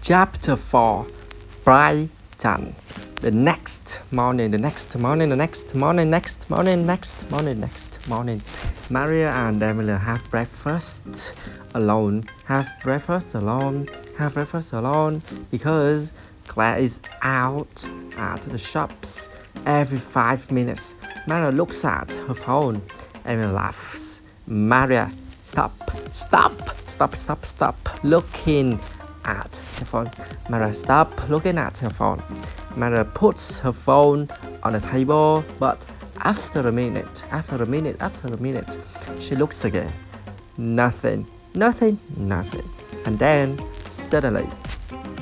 Chapter 4 Brighton. The next morning, Maria and Emily have breakfast alone, because Claire is out at the shops every 5 minutes. Maria looks at her phone. Emily laughs. Maria, stop looking at her phone. Maria, stop looking at her phone. Maria puts her phone on the table, but after a minute, she looks again. Nothing. And then suddenly,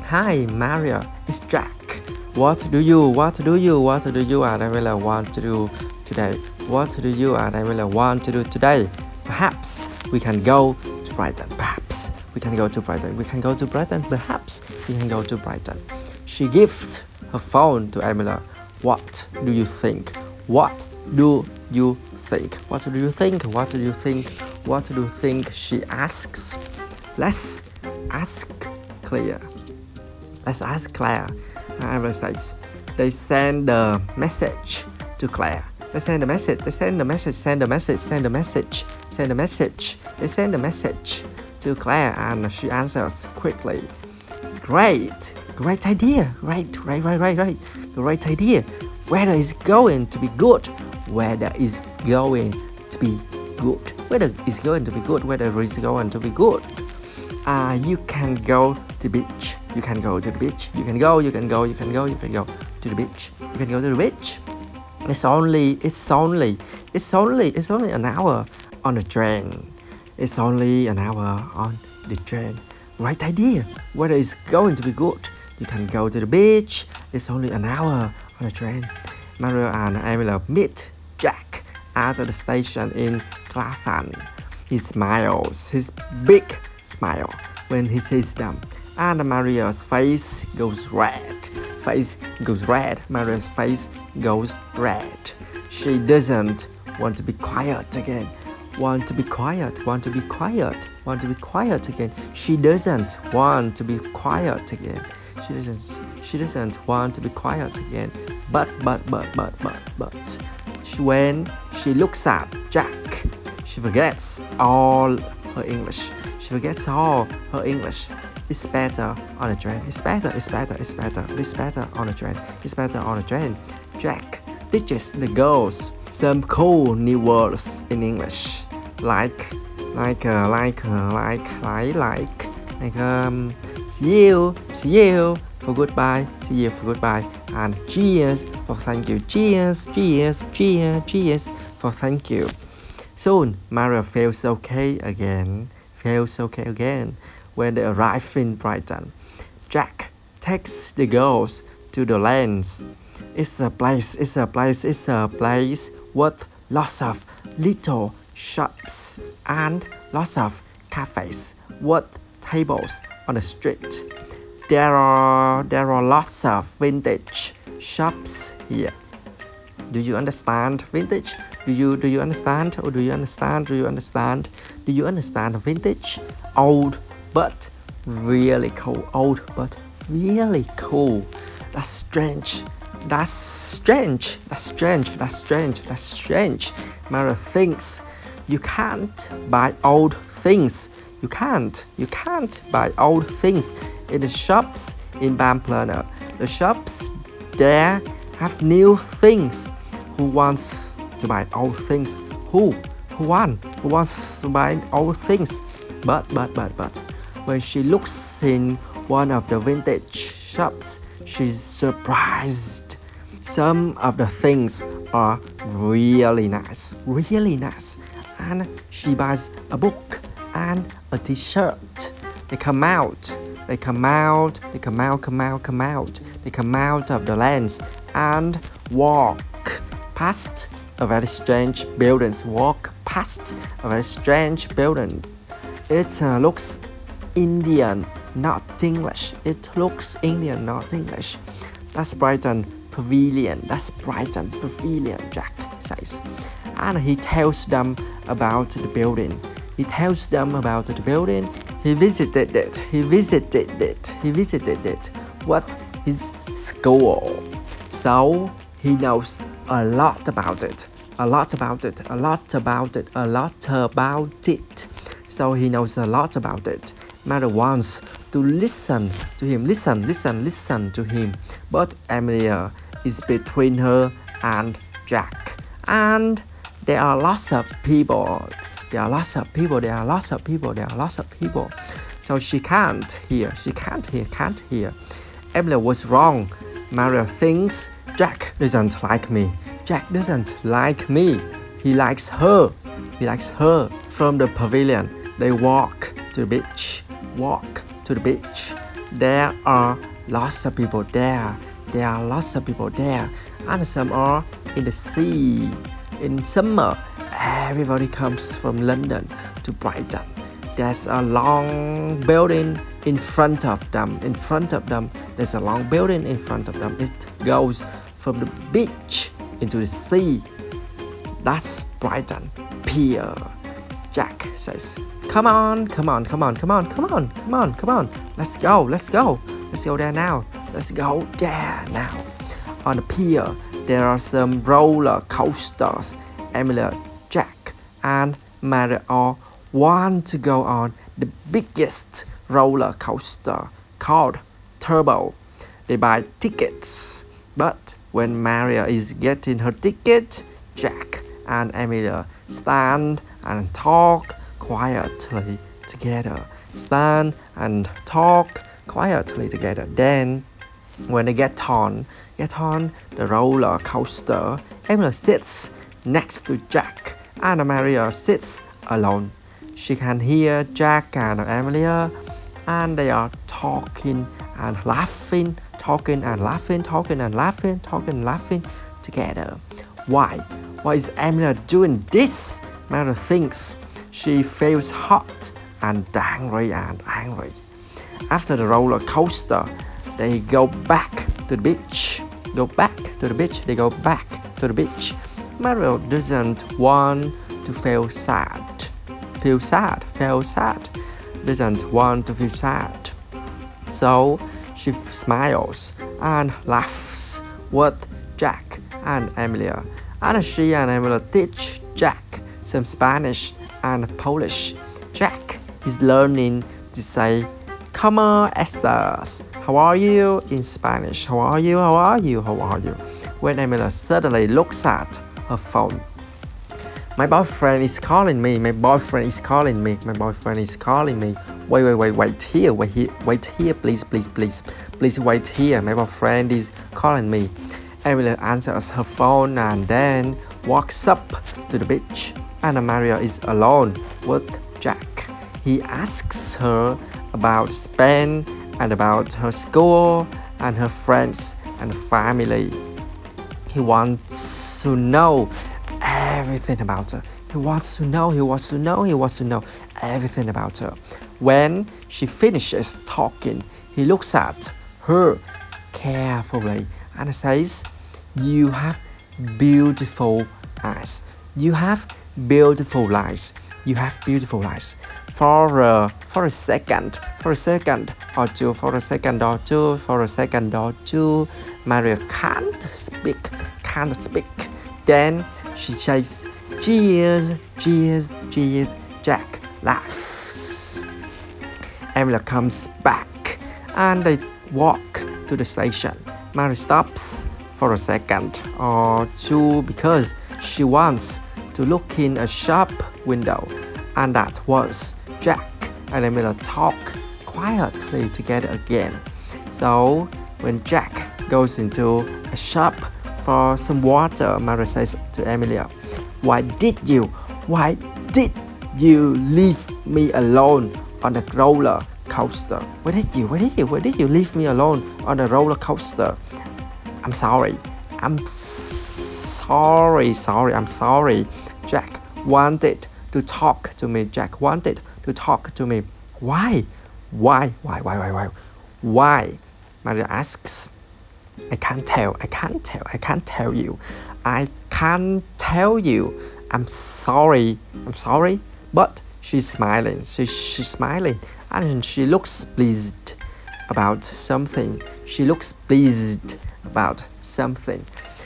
hi, Maria, it's Jack. What do you and I really want to do today? Perhaps we can go to Brighton. She gives her phone to Emily. What do you think? She asks. Let's ask Claire. Emily says. They send the message to Claire. They send the message to Claire, and she answers quickly. Great idea. Great idea. Weather is going to be good. You can go to the beach. You can go to the beach. It's only an hour on the train. Right idea. Weather is going to be good. You can go to the beach. It's only an hour on the train. Mario and Emily meet Jack at the station in Clapham. He smiles, his big smile, when he sees them. And Maria's face goes red. Maria's face goes red. She doesn't want to be quiet again. She doesn't want to be quiet again. But when she looks at Jack, she forgets all her English. It's better on the train. Jack teaches the girls some cool new words in English, like see you for goodbye, and cheers for thank you, cheers for thank you. Soon, Maria feels okay again. When they arrive in Brighton, Jack takes the girls to the lanes. It's a place with lots of little shops and lots of cafes with tables on the street. There are lots of vintage shops here. Do you understand vintage? Do you understand vintage? Old but really cool. That's strange. Mara thinks you can't buy old things. You can't buy old things in the shops in Pamplona. The shops there have new things. Who wants to buy old things? Who wants to buy old things? But when she looks in one of the vintage shops, she's surprised. Some of the things are really nice, and she buys a book and a t-shirt. They come out of the lanes and walk past a very strange building. It looks Indian, not English. That's Brighton Pavilion, Jack says. And he tells them about the building. He visited it. He visited it. He visited it with his school. So he knows a lot about it. A lot about it. A lot about it. A lot about it. So he knows a lot about it. Mary wants to listen to him. Listen to him. But Emilia is between her and Jack. And there are lots of people. There are lots of people. So she can't hear. Can't hear. Emilia was wrong. Maria thinks Jack doesn't like me. Jack doesn't like me. He likes her. From the pavilion, they walk to the beach. There are lots of people there. And some are in the sea. In summer, everybody comes from London to Brighton. There's a long building in front of them. There's a long building in front of them. It goes from the beach into the sea. That's Brighton Pier. Jack says, Come on. Let's go there now. On the pier, there are some roller coasters. Emilia, Jack, and Mary all want to go on the biggest roller coaster called Turbo. They buy tickets. But when Maria is getting her ticket, Jack and Emilia stand and talk quietly together. Then, when they get on the roller coaster, Emilia sits next to Jack and Maria sits alone. She can hear Jack and Emilia, and they are talking and laughing together. Why is Emilia doing this? Maria thinks. She feels hot and angry. After the roller coaster, they go back to the beach. Mario doesn't want to feel sad. Doesn't want to feel sad. So she smiles and laughs with Jack and Emilia. And she and Emilia teach Jack some Spanish and Polish. Jack is learning to say, "Como estas?" How are you in Spanish? How are you? When Emilia suddenly looks at her phone. My boyfriend is calling me. Wait here, please, wait here. My boyfriend is calling me. Emilia answers her phone and then walks up to the beach. And Maria is alone with Jack. He asks her about Spain and about her school and her friends and family. He wants to know everything about her. He wants to know everything about her. When she finishes talking, he looks at her carefully and says, "You have beautiful eyes. For a second or two, Maria can't speak. Then she says, "Cheers." Jack laughs. Emilia comes back and they walk to the station. Maria stops for a second or two because she wants to look in a shop window, and that was Jack and Emilia talk quietly together again. So when Jack goes into a shop for some water, Maria says to Emilia, Why did you leave me alone on the roller coaster? Why did you leave me alone on the roller coaster? I'm sorry. Jack wanted to talk to me. Why? Maria asks. I can't tell you. I can't tell you. I'm sorry. But she's smiling. She's smiling. and she looks pleased about something. She looks pleased about something.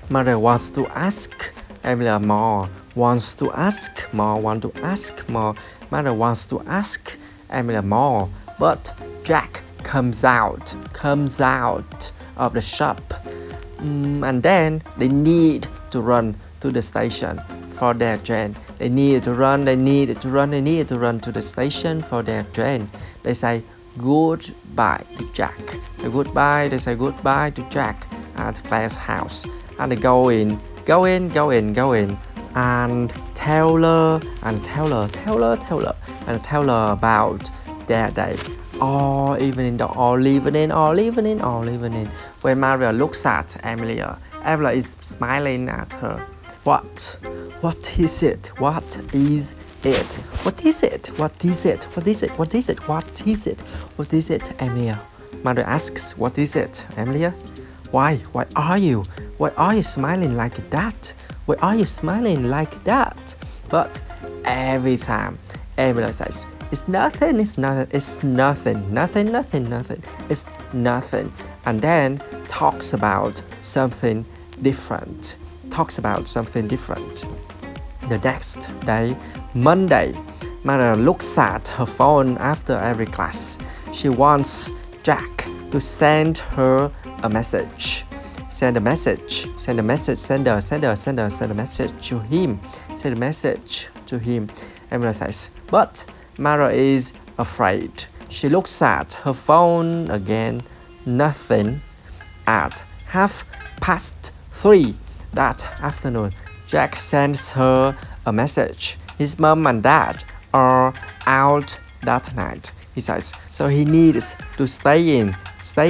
Mother wants to ask Emilia more. Wants to ask more. Want to ask more. Mother wants to ask Emilia more. But Jack comes out of the shop. And then they need to run to the station for their train. They need to run to the station for their train. They say goodbye to Jack. They say goodbye to Jack at Claire's house. And they go in, and tell her about their day. All evening. When Maria looks at Emilia is smiling at her. What is it? Emilia? Mother asks, what is it, Emilia? Why are you smiling like that? But every time Emilia says, it's nothing. And then talks about something different. The next day, Monday, Mother looks at her phone after every class. She wants Jack to send her a message. Send a message to him. Emilia says, but Mara is afraid. She looks at her phone again. Nothing. At 3:30 that afternoon, Jack sends her a message. His mom and dad are out that night, he says. So he needs to stay in. So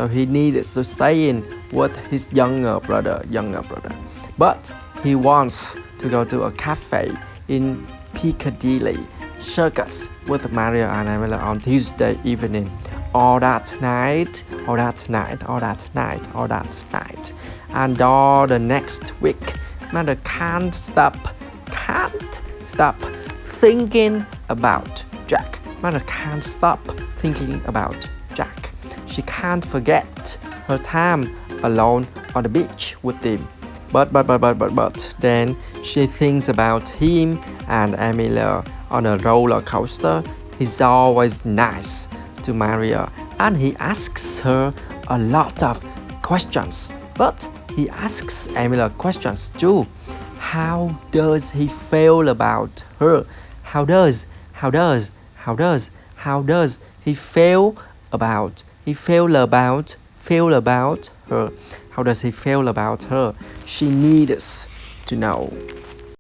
he needs to stay in with his younger brother. But he wants to go to a cafe in Piccadilly Circus with Maria and Emilia on Tuesday evening. All that night. And all the next week, Mother can't stop thinking about Jack. She can't forget her time alone on the beach with him. But then she thinks about him and Emilia on a roller coaster. He's always nice to Maria, and he asks her a lot of questions. But he asks Emilia questions too. How does he feel about her? How does he feel about her? How does he feel about her? She needs to know.